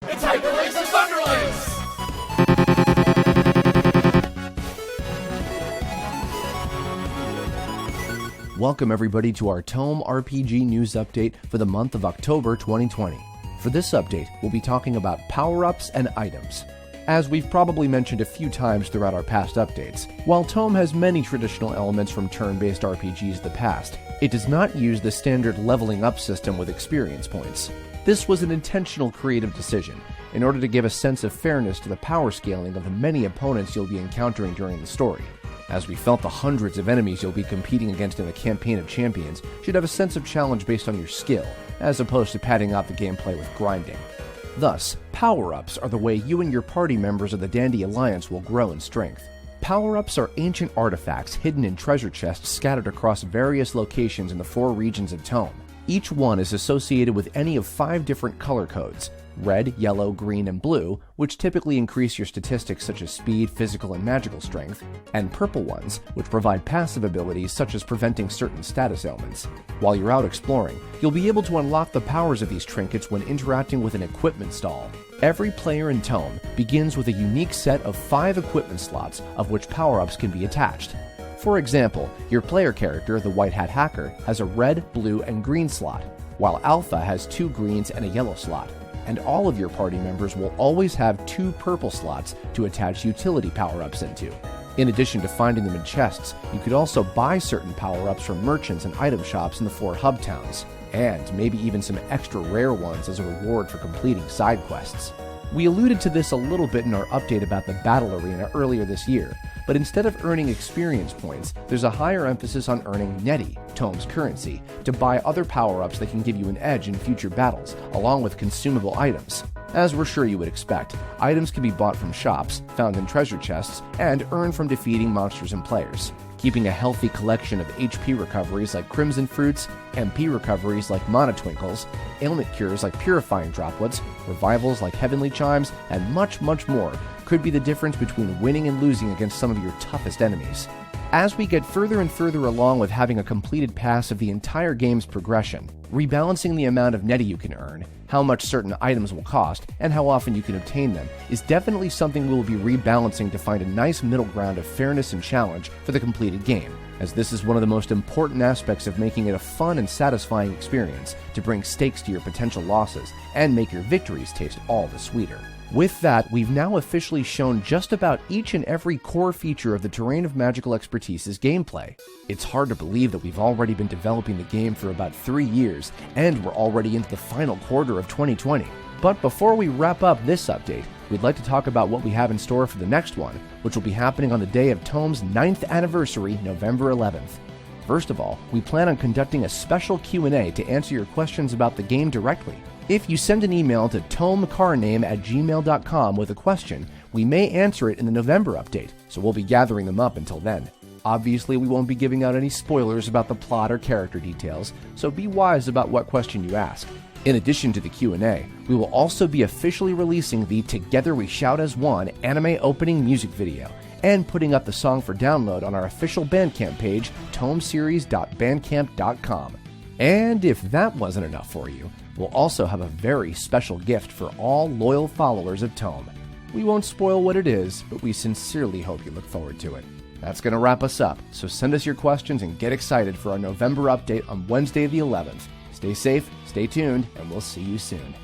It's Hyperlinks and Thunderlinks! Welcome everybody to our Tome RPG news update for the month of October 2020. For this update, we'll be talking about power-ups and items. As we've probably mentioned a few times throughout our past updates, while Tome has many traditional elements from turn-based RPGs of the past, it does not use the standard leveling up system with experience points. This was an intentional creative decision, in order to give a sense of fairness to the power scaling of the many opponents you'll be encountering during the story, as we felt the hundreds of enemies you'll be competing against in the Campaign of Champions should have a sense of challenge based on your skill, as opposed to padding out the gameplay with grinding. Thus, power-ups are the way you and your party members of the Dandy Alliance will grow in strength. Power-ups are ancient artifacts hidden in treasure chests scattered across various locations in the 4 regions of Tome. Each one is associated with any of 5 different color codes: red, yellow, green, and blue, which typically increase your statistics such as speed, physical, and magical strength, and purple ones, which provide passive abilities such as preventing certain status ailments. While you're out exploring, you'll be able to unlock the powers of these trinkets when interacting with an equipment stall. Every player in Tome begins with a unique set of 5 equipment slots of which power-ups can be attached. For example, your player character, the White Hat Hacker, has a red, blue, and green slot, while Alpha has 2 greens and a yellow slot. And all of your party members will always have 2 purple slots to attach utility power-ups into. In addition to finding them in chests, you could also buy certain power-ups from merchants and item shops in the 4 hub towns, and maybe even some extra rare ones as a reward for completing side quests. We alluded to this a little bit in our update about the battle arena earlier this year, but instead of earning experience points, there's a higher emphasis on earning Neti, Tome's currency, to buy other power-ups that can give you an edge in future battles, along with consumable items. As we're sure you would expect, items can be bought from shops, found in treasure chests, and earned from defeating monsters and players. Keeping a healthy collection of HP recoveries like Crimson Fruits, MP recoveries like Mana Twinkles, ailment cures like Purifying Droplets, revivals like Heavenly Chimes, and much, much more could be the difference between winning and losing against some of your toughest enemies. As we get further and further along with having a completed pass of the entire game's progression, rebalancing the amount of Neti you can earn, how much certain items will cost, and how often you can obtain them is definitely something we will be rebalancing to find a nice middle ground of fairness and challenge for the completed game, as this is one of the most important aspects of making it a fun and satisfying experience to bring stakes to your potential losses and make your victories taste all the sweeter. With that, we've now officially shown just about each and every core feature of the Terrain of Magical Expertise's gameplay. It's hard to believe that we've already been developing the game for about 3 years, and we're already into the final quarter of 2020. But before we wrap up this update, we'd like to talk about what we have in store for the next one, which will be happening on the day of Tome's 9th anniversary, November 11th. First of all, we plan on conducting a special Q&A to answer your questions about the game directly. If you send an email to tomecarname@gmail.com with a question, we may answer it in the November update, so we'll be gathering them up until then. Obviously, we won't be giving out any spoilers about the plot or character details, so be wise about what question you ask. In addition to the Q&A, we will also be officially releasing the Together We Shout as One anime opening music video, and putting up the song for download on our official Bandcamp page, tomeseries.bandcamp.com. And if that wasn't enough for you, we'll also have a very special gift for all loyal followers of Tome. We won't spoil what it is, but we sincerely hope you look forward to it. That's going to wrap us up, so send us your questions and get excited for our November update on Wednesday the 11th. Stay safe, stay tuned, and we'll see you soon.